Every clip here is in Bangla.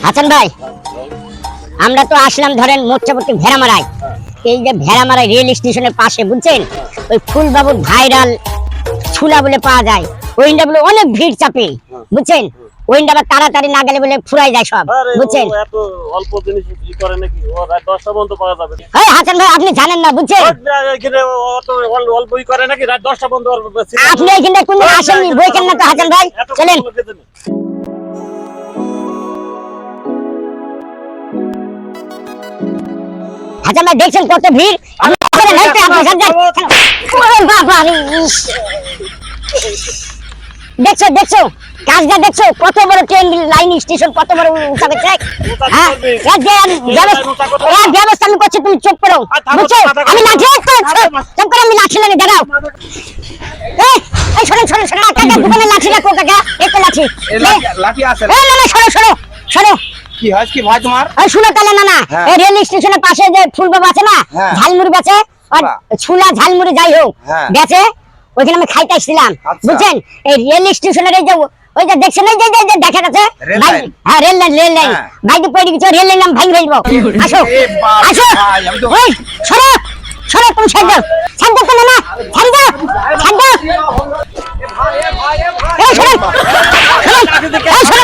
হাসান ভাই, আমরা তো আসলাম ধরেন মোর্চাপট্টি ভেড়ামারায়। এই যে ভেড়ামারায় রেল স্টেশনের পাশে বুঝছেন, ওই ফুলবাবুর ভাইরাল ছুলা বলে পাওয়া যায়। ওইটা বলে অনেক ভিড় চাপে বুঝছেন, ওইটা আবার তাড়াতাড়ি না গেলে বলে ফুরাই যায় সব বুঝছেন। এত অল্প জিনিস ই করে নাকি? ও রাত 10টা পর্যন্ত পাওয়া যাবে। এই হাসান ভাই, আপনি জানেন না বুঝছেন, এখানে অত অল্প ই করে নাকি? রাত 10টা পর্যন্ত আপনি এখানে কোনদিন আসেননি বইকেন না তো হাসান ভাই। চলেন হাসান ভাই, দেখছেন কত ভিড়। আপনি চলেন, এই তো আপনি সাথে ওরে বাবা রে, ইস। দেখছো দেখছো কাজটা দেখছো, কত বড় ট্রেন লাইন স্টেশন, কত বড় উঁচা করছে। হ্যাঁ, এর ব্যবস্থা আমি করছি, তুমি চুপ করো বুঝছো। আমি লাঠি চুপ করো, আমি লাঠি লাগে দাঁড়াও। এই শোনো শোনো শোনো, কাকা দোকানে লাঠি রাখো কাকা, এই তো লাঠি। লাঠি আছে এই না না, শোনো শোনো শোনো, কি হয় কি ভাই তোমার? এই শুনো তাহলে না না, এই রেল স্টেশনের পাশে যে ফুলবাবু আছে না, ঝালমুড়ি বেচে, আর ছুলা ঝালমুড়ি যাই হোক বেচে, ওইখানে আমি খাইতে আসছিলাম বুঝছেন। এই রেল স্টেশনের এই যে ওই যে দেখছেন, এই যে দেখা যাচ্ছে, হ্যাঁ রেল লাইন, রেল লাইন বাইকে পড়ে গেছে, রেল লাইন আমি ভাঙি ফেলবো। আসো আসো, ওই সরো সরো, তুমি ছাড় দাও, ছাড় দাও তো না, ছাড় দাও ছাড় দাও। এই শোনো এই শোনো,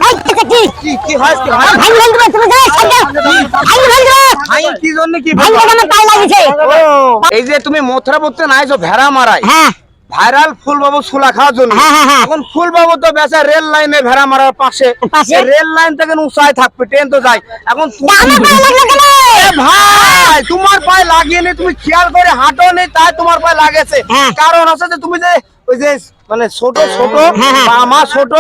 এই কি কি হয় কি ভাই? ভাঙি ফেলবো, তুমি যাও, ছাড় দাও, ভাঙি ফেলবো। ভাই কি জন্য কি ভাঙি ফেলবো, আমার পায়ে লাগিয়েছে। এই যে তুমি মথুরা পড়তে নাইছো ভেড়া মারাই, হ্যাঁ ভাইরাল ফুলবাবু ছুলা খাওয়ার জন্য। এখন ফুলবাবু তো বেচা রেল লাইনে ভেড়া মারার পাশে, রেল লাইন থেকে উঁচায় থাকবে, ট্রেন তো যায়। এখন ভাই তোমার পায়ে লাগিয়ে নেই, তুমি খেয়াল করে হাঁটো নেই, তাই তোমার পায়ে লাগেছে। কারণ হচ্ছে যে তুমি যে ওই যে মানে ছোট ছোট মা ছোট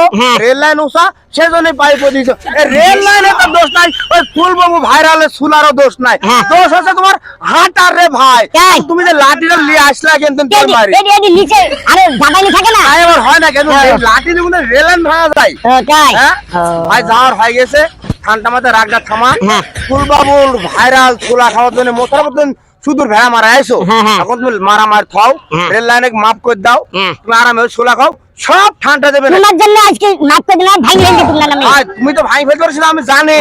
রেল লাইন উঁচা, সেজন্য পায়ে পড়েছ। রেল লাইনে তো দোষ নাই, ওই ফুলবাবু ভাইরালের ছুলারও দোষ নাই, দোষ হচ্ছে তোমার হাঁটার রে ভাই। তুমি যে লাঠিটা নিয়ে আসলা কিন্তু মারি নিচে, আরে জামাইনি থাকে না, এবার হয় না কেন? লাঠি দিয়ে রেল লাইন ভাঙা যায় ভাই। যাওয়ার হয়ে গেছে, ঠান্ডা মাথায় রাগটা থামা। ফুলবাবুর ভাইরাল ছুলা খাওয়ার জন্য মোটার মতন সুদূর ভেড়া মারা আইসো, এখন তুমি মারামারি থাও, রেল লাইনে মাফ করে দাও, তুমি আরামে ছুলা খাও, সব ঠান্ডা দেবে না। তোমার জন্য আজকে মাফ করে দিলাম, ভাঙি ফেলতে দিলাম আমি। তুমি তো ভাঙি ফেলতে পারছিস, আমি জানি।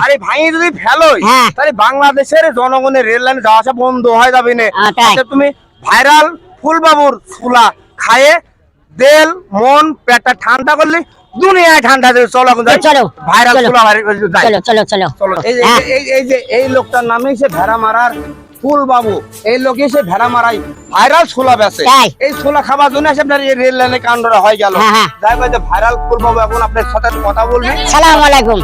আরে ভাঙি যদি ফেলোই তাহলে বাংলাদেশের জনগণের রেল লাইনে যাওয়া আসা বন্ধ হয়ে যাবে না। তুমি ভাইরাল ফুলবাবুর ছুলা খায়ে দেল মন পেটটা ঠান্ডা করলে দুনিয়ায় ঠান্ডা দেবে। চলো চলো ভাইরাল ছুলা চলো চলো চলো চলো। এই যে এই লোকটার নামে সে ভেড়া মারার ফুলবাবু, এই লোক এসে ভেড়া মারাই ভাইরাল ছোলা বেচে। এই ছোলা খাবার জন্য এসে আপনার এই রেল লাইনে কাণ্ডটা হয়ে গেল। যাই ভাই, ভাইরাল ফুলবাবু এখন আপনার সাথে কথা বলবেন। সালাম আলাইকুম।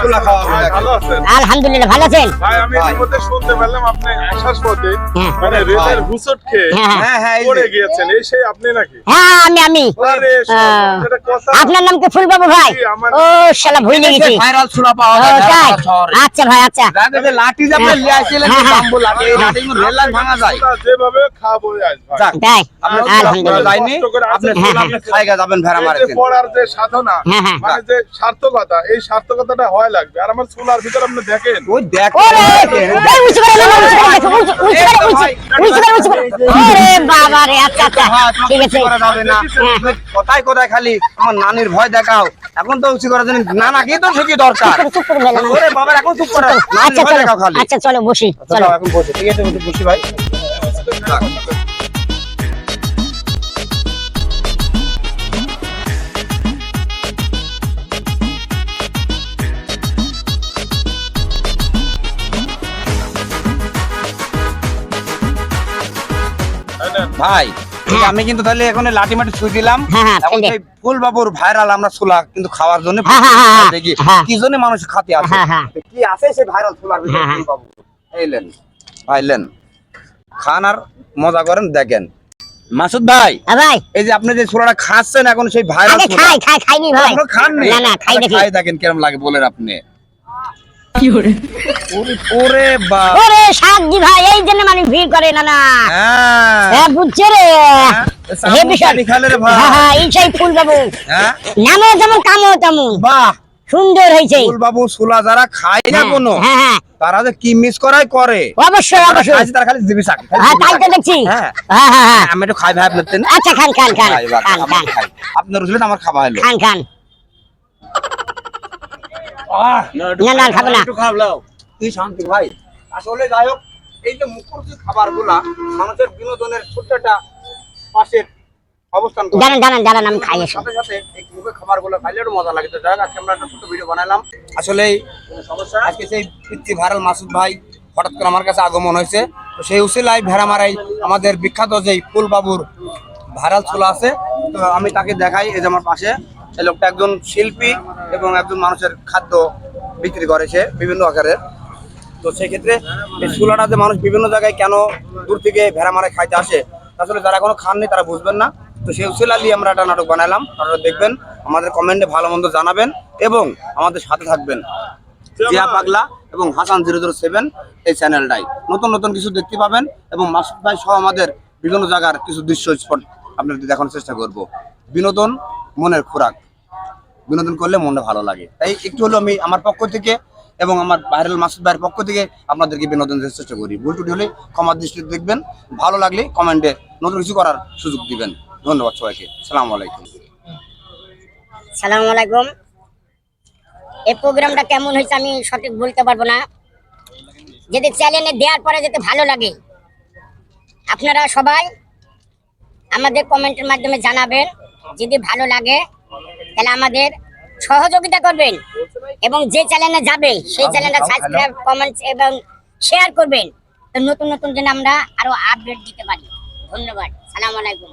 ছোলা খাওয়া ভালো আছেন? আলহামদুলিল্লাহ, ভালো আছেন? ভাই আমি ইতিমধ্যে শুনতে পেলাম আপনি আসার পথে মানে রেলের হুসট খেয়ে পড়ে গিয়েছেন, এই সেই আপনি নাকি? হ্যাঁ আমি। আরে এটা কথা। আপনার নাম কি ফুলবাবু ভাই? ও শালা ভুলে গেছি। ভাইরাল ছোলা পাওয়া যায় আচ্ছা ভাই, আচ্ছা। রাতে লাঠি যে আপনি নিয়ে আসছিলেন, বাম্বু লাঠি, এই লাঠি রেল লাইন ভাঙা যায়। যেভাবে খাবো আজ ভাই। তাই আলহামদুলিল্লাহ যাইনি, আপনি ছোলা আপনি খাইগা যাবেন ভেড়া মারতে। এই যে পড়ার যে সাধনা, মানে যে সার্থকতা, এই সার্থকতাটা হয় লাগবে। আর আমার চুলার ভিতর আপনি দেখেন, ওই দেখো ওরে উঁচু করে ওরে বাবা রে। আচ্ছা আচ্ছা, ঠিক আছে। কথায় কথায় খালি আমার নানির ভয় দেখাও, এখন তো উঁচু করার জন্য নানাকে তো ঠিকই দরকার। ওরে বাবা এখন চুপ করো, নানির ভয় দেখাও খালি। আচ্ছা চলো বসি, চলো এখন বসে। ঠিক আছে বসি ভাই। ভাই আমি কিন্তু তাহলে এখন লাঠি মাটি ছুঁই দিলাম। এখন সেই ফুলবাবুর ভাইরাল আমরা ছোলা কিন্তু খাওয়ার জন্য দেখি কি জন্য মানুষ খাতে আসে, কি আছে সেই ভাইরাল ছোলার ভিতরে। ফুলবাবু এইলেন ভাইলেন, খান আর মজা করেন দেখেন। মাসুদ ভাই, এই যে আপনি যে ছোলাটা খাচ্ছেন এখন সেই ভাইরাল ছোলা, খাইনি ভাই, খাননি? না না, খাই দেখি, খাই দেখেন কেমন লাগে বলেন আপনি। ওরে বাবা, ওরে সাজি ভাই, এই জন্য মানুষ ভিড় করে না না। হ্যাঁ বুঝছে রে, হে বিষয় খালে রে ভাই। হ্যাঁ এই সেই ফুলবাবু, নামও যেমন কামও তেমন। বাহ, সুন্দর হয়েছে। ফুলবাবু ছোলা যারা খায় না কোনো, তারা যে কি মিস করাই করে। অবশ্যই অবশ্যই, তারা খালি দিবি শাক। হ্যাঁ তাই তো দেখছি। আমি একটু খাই ভাই আপনার। আচ্ছা খান খান খান খান, আপনার রুচলে আমার খাওয়া হলো। খান খান। না না খাবো না। একটু খারাপ লাও। কি শান্তি ভাই। আসলে যাই হোক, এই যে মুখরোচক খাবারগুলা মানুষের বিনোদনের ছোট্ট একটা পাশের অবস্থান করে। জানান আমি খাই এসো। সাথে সাথে এই মুখের খাবারগুলো খাইলে একটু মজা লাগে। তো যাই হোক, আজকে আমরা একটা ছোট ভিডিও বানালাম। আসলে সমস্যা আজকে সেই পিচ্চি ভাইরাল মাসুদ ভাই হঠাৎ করে আমার কাছে আগমন হয়েছে। তো সেই উসিলায় ভেড়ামারাই আমাদের বিখ্যাত যেই ফুলবাবুর ভাইরাল ছোলা আছে, তো আমি তাকে দেখাই। এই যে আমার পাশে এই লোকটা একজন শিল্পী এবং একজন মানুষের খাদ্য বিক্রি করে সে বিভিন্ন আকারের। তো সেক্ষেত্রে এই ছোলাটা যে মানুষ বিভিন্ন জায়গায় কেন দূর থেকে ভেড়া মারে খাইতে আসে, আসলে যারা কোনো খাননি তারা বুঝবেন না। তো সেই ছোলা দিয়ে আমরা একটা নাটক বানালাম। আপনারা দেখবেন, আমাদের কমেন্টে ভালো মন্দ জানাবেন এবং আমাদের সাথে থাকবেন। জিয়া পাগলা এবং হাসান 007 এই চ্যানেলটাই নতুন নতুন কিছু দেখতে পাবেন এবং মাসুদ ভাই সহ আমাদের বিভিন্ন জায়গার কিছু দৃশ্য স্পট আপনাদের দেখানোর চেষ্টা করব। বিনোদন মনের খোরাক, বিনোদন করলে মনটা ভালো লাগে। তাই একটু হলো আমি আমার পক্ষ থেকে এবং আমার ভাইরাল মাসুদ ভাইয়ের পক্ষ থেকে আপনাদেরকে বিনোদন দেওয়ার চেষ্টা করি। ভুল টুটি হলে ক্ষমার দৃষ্টিতে দেখবেন। ভালো লাগলে কমেন্টে নতুন কিছু করার সুযোগ দিবেন। ধন্যবাদ সবাইকে। সালামু আলাইকুম। সালামু আলাইকুম। এই প্রোগ্রামটা কেমন হয়েছে আমি সঠিক বলতে পারবো না। যদি চ্যানেলে দেওয়ার পরে যদি ভালো লাগে, আপনারা সবাই আমাদের কমেন্টের মাধ্যমে জানাবেন। যদি ভালো লাগে তাহলে আমাদের সহযোগিতা করবেন এবং যে চ্যানেলে যাবে সেই চ্যানেলটা সাবস্ক্রাইব, কমেন্ট এবং শেয়ার করবেন। তো নতুন নতুন যেন আমরা আরো আপডেট দিতে পারি। ধন্যবাদ। সালামু আলাইকুম।